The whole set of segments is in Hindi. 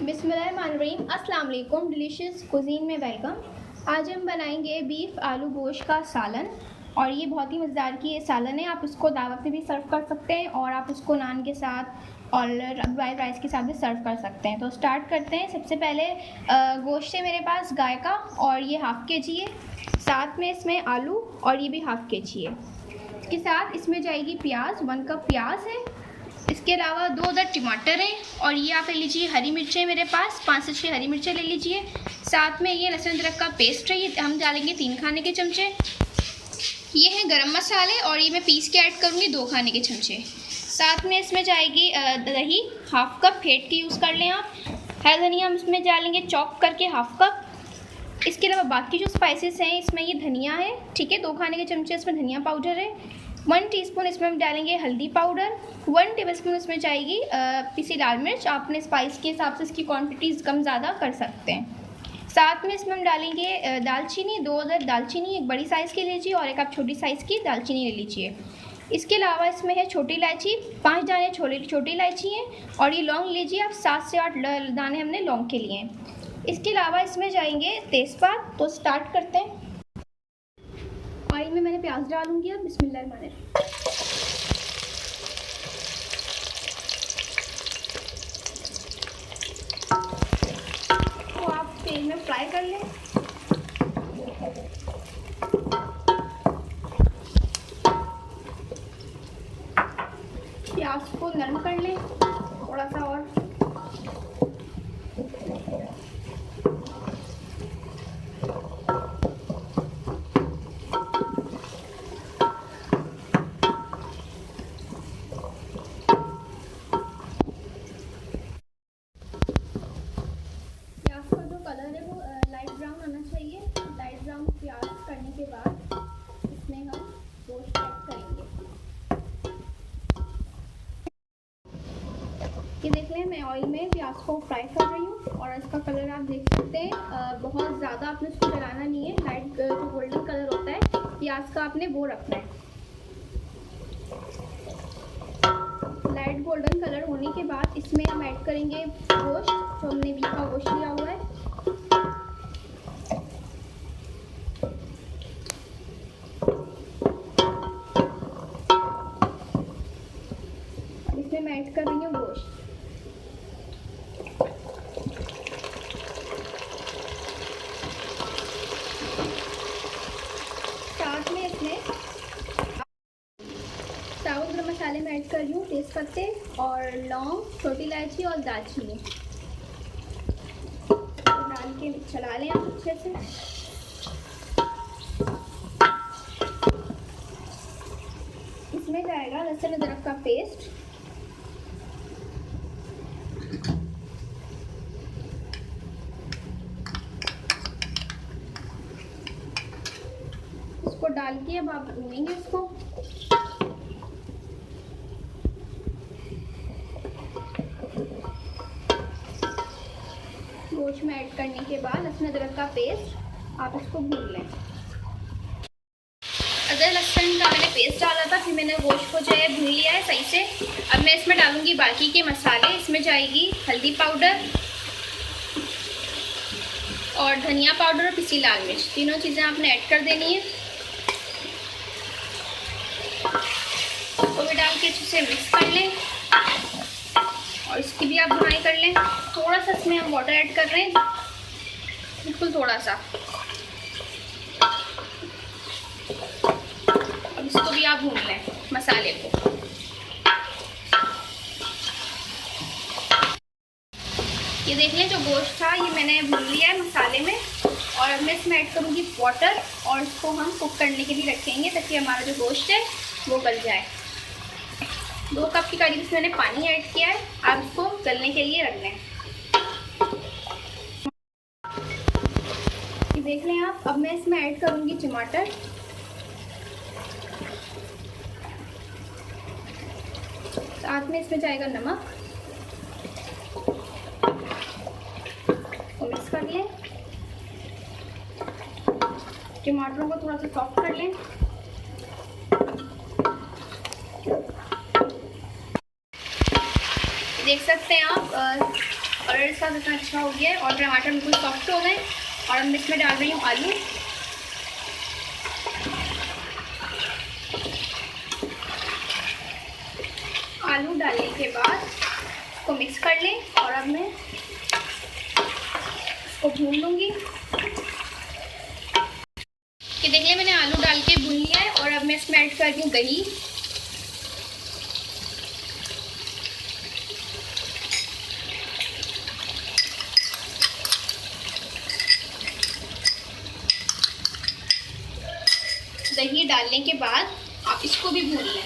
बिस्मिल्लाहिर्रहमानिर्रहीम, अस्सलाम वालेकुम। डिलीशियस कुजीन में वेलकम। आज हम बनाएंगे बीफ आलू गोश्त का सालन और ये बहुत ही मज़ेदार की ये सालन है। आप इसको दावत में भी सर्व कर सकते हैं और आप इसको नान के साथ और वाइट राइस के साथ भी सर्व कर सकते हैं। तो स्टार्ट करते हैं। सबसे पहले गोश्त है मेरे पास गाय का और ये हाफ़ kg है। साथ में इसमें आलू और ये भी हाफ़ kg है। इसके साथ इसमें जाएगी प्याज, 1 कप प्याज है। इसके अलावा 2 अदर टमाटर हैं और ये आप ले लीजिए हरी मिर्चें, मेरे पास 5 से 6 हरी मिर्चें ले लीजिए। साथ में ये लहसुन अदरक का पेस्ट है, ये हम डालेंगे 3 खाने के चमचे। ये है गरम मसाले और ये मैं पीस के ऐड करूँगी 2 खाने के चमचे। साथ में इसमें जाएगी दही, हाफ़ कप फेंट के यूज़ कर लें आप। हरा धनिया हम इसमें डालेंगे चॉप करके हाफ़ कप। इसके अलावा बाकी जो स्पाइसेस हैं इसमें ये धनिया है, ठीक है, 2 खाने के चमचे इसमें धनिया पाउडर है। 1 टीस्पून इसमें हम डालेंगे हल्दी पाउडर। 1 टेबलस्पून इसमें जाएगी पिसी लाल मिर्च। आप अपने स्पाइस के हिसाब से इसकी क्वांटिटीज़ कम ज़्यादा कर सकते हैं। साथ में इसमें हम डालेंगे दालचीनी, 2 अदर दालचीनी, एक बड़ी साइज़ की लीजिए और एक आप छोटी साइज़ की दालचीनी ले लीजिए। इसके अलावा इसमें है छोटी इलायची, 5 दाने छोटी इलायची हैं और ये लौंग लीजिए आप, 7 से 8 दाने हमने लौंग के लिए हैं। इसके अलावा इसमें जाएंगे तेज़पात। तो स्टार्ट करते हैं। ऑयल में मैंने प्याज डालूंगी अब। बिस्मिल्लाहिर्रहमानिर्रहीम। तो आप तेल में फ्राई कर लें। प्याज को नरम कर लें थोड़ा सा और। कलर है वो लाइट ब्राउन आना चाहिए। लाइट ब्राउन प्याज करने के बाद इसमें हम गोश्त ऐड करेंगे। ये देख लें, मैं ऑयल में प्याज को फ्राई कर रही हूँ और इसका कलर आप देख सकते हैं। बहुत ज़्यादा आपने उसको जलाना नहीं है। लाइट जो गोल्डन कलर होता है प्याज का आपने वो रखना है। लाइट गोल्डन कलर होने के बाद इसमें हम ऐड करेंगे गोश्त, जो हमने बीफ का गोश्त लिया हुआ है। इसमें मैं ऐड कर रही हूँ गोश्त। साथ में इसमें साबुत गरम मसाले में ऐड कर रही हूँ तेज पत्ते और लौंग, छोटी इलायची और दालचीनी। तो डाल के चला लें आप अच्छे से। इसमें जाएगा लहसुन अदरक का पेस्ट। इसको डाल के अब आप भूनेंगे इसको। गोश्त में ऐड करने के बाद लहसुन अदरक का पेस्ट आप इसको भून लें। अदरक लहसुन का मैंने पेस्ट डाला था, फिर मैंने गोश्त को जो है भून लिया है सही से। अब मैं इसमें डालूंगी बाकी के मसाले। इसमें जाएगी हल्दी पाउडर और धनिया पाउडर और पिसी लाल मिर्च, तीनों चीज़ें आपने ऐड कर देनी है। तो भी डाल के अच्छे से मिक्स कर लें और इसकी भी आप भुनाई कर लें। थोड़ा सा इसमें हम वाटर ऐड कर रहे हैं, बिल्कुल थोड़ा सा। अब इसको भी आप भून लें मसाले को। ये देख लें, जो गोश्त था ये मैंने भून लिया है मसाले में और अब मैं इसमें ऐड करूँगी वाटर और इसको हम कुक करने के लिए रखेंगे ताकि हमारा जो गोश्त है वो गल जाए। 2 कप के करीब इसमें मैंने पानी ऐड किया है। आप इसको गलने के लिए रख लें। ये देख लें आप। अब मैं इसमें ऐड करूँगी टमाटर। साथ में इसमें जाएगा नमक। मिक्स कर लें। टमाटरों को थोड़ा सा सॉफ्ट कर लें। देख सकते हैं आप। और कलर इसका कितना अच्छा हो गया है और टमाटर बिल्कुल सॉफ्ट हो गए। और अब मैं इसमें डाल रही हूँ आलू। आलू डालने के बाद इसको मिक्स कर लें और अब मैं इसको भून लूँगी। ये देख लें मैंने आलू डाल के भून लिया है और अब मैं इसमें ऐड कर दूँ दही। दही डालने के बाद आप इसको भी भून लें।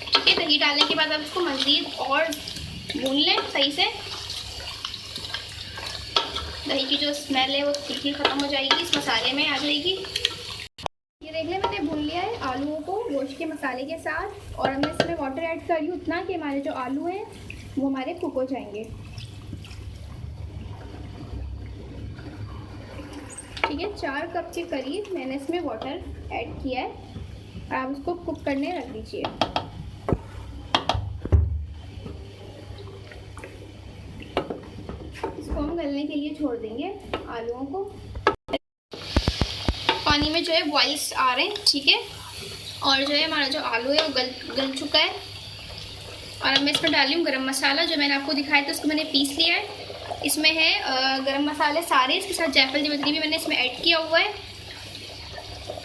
ठीक है, दही डालने के बाद आप इसको मज़ीद और भून लें सही से। दही की जो स्मेल है वो बिल्कुल ख़त्म हो जाएगी, इस मसाले में आ जाएगी। ये देख लें मैंने भून लिया है आलूओं को गोश्त के मसाले के साथ। और अब मैं इसमें वाटर ऐड कर रही हूँ उतना कि हमारे जो आलू हैं वो हमारे कुक हो जाएंगे। ठीक है, 4 कप के करीब मैंने इसमें वाटर ऐड किया है और आप उसको कुक करने रख दीजिए। इसको हम गलने के लिए छोड़ देंगे आलूओं को। पानी में जो है बॉइल्स आ रहे हैं। ठीक है, और जो है हमारा जो आलू है वो गल चुका है। और अब मैं इसमें डाल रही हूँ गरम मसाला, जो मैंने आपको दिखाया था उसको मैंने पीस लिया है। इसमें है गरम मसाले सारे, इसके साथ जायफल जावित्री भी मैंने इसमें ऐड किया हुआ है।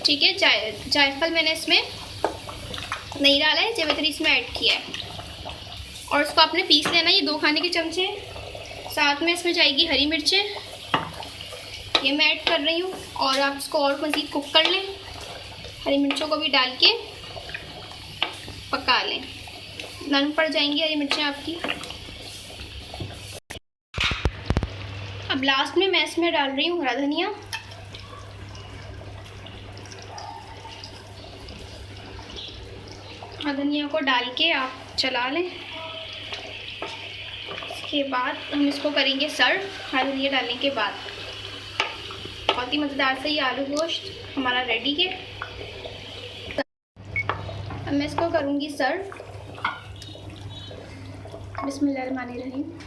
ठीक है, जायफल मैंने इसमें नहीं डाला है, जावित्री इसमें ऐड किया है। और इसको आपने पीस लेना, ये 2 खाने के चमचे। साथ में इसमें जाएगी हरी मिर्चें, ये मैं ऐड कर रही हूँ। और आप इसको और मज़ीद कुक कर लें, हरी मिर्चों को भी डाल के पका लें, नरम पड़ जाएंगी हरी मिर्चें आपकी। अब लास्ट में मैं इसमें डाल रही हूँ हरा धनिया। हरा धनिया को डाल के आप चला लें। इसके बाद हम इसको करेंगे सर्व हरा धनिया डालने के बाद। बहुत ही मज़ेदार से ये आलू गोश्त हमारा रेडी है। अब मैं इसको करूँगी सर्व। बिस्मिल्लाहिर्रहमानिर्रहीम।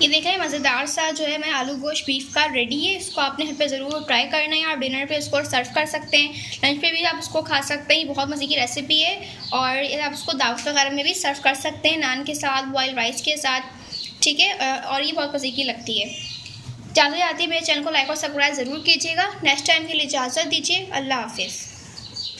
ये देखें मज़ेदार सा जो है मैं आलू गोश्त बीफ का रेडी है। इसको आपने घर पे ज़रूर ट्राई करना है। आप डिनर पे इसको सर्व कर सकते हैं, लंच पे भी आप इसको खा सकते हैं। ये बहुत मज़े की रेसिपी है और आप इसको दावत वगैरह में भी सर्व कर सकते हैं, नान के साथ, बॉयल राइस के साथ। ठीक है, और ये बहुत मज़े की लगती है। जाते जाते मेरे चैनल को लाइक और सब्सक्राइब ज़रूर कीजिएगा। नेक्स्ट टाइम के लिए इजाज़त दीजिए। अल्लाह हाफिज़।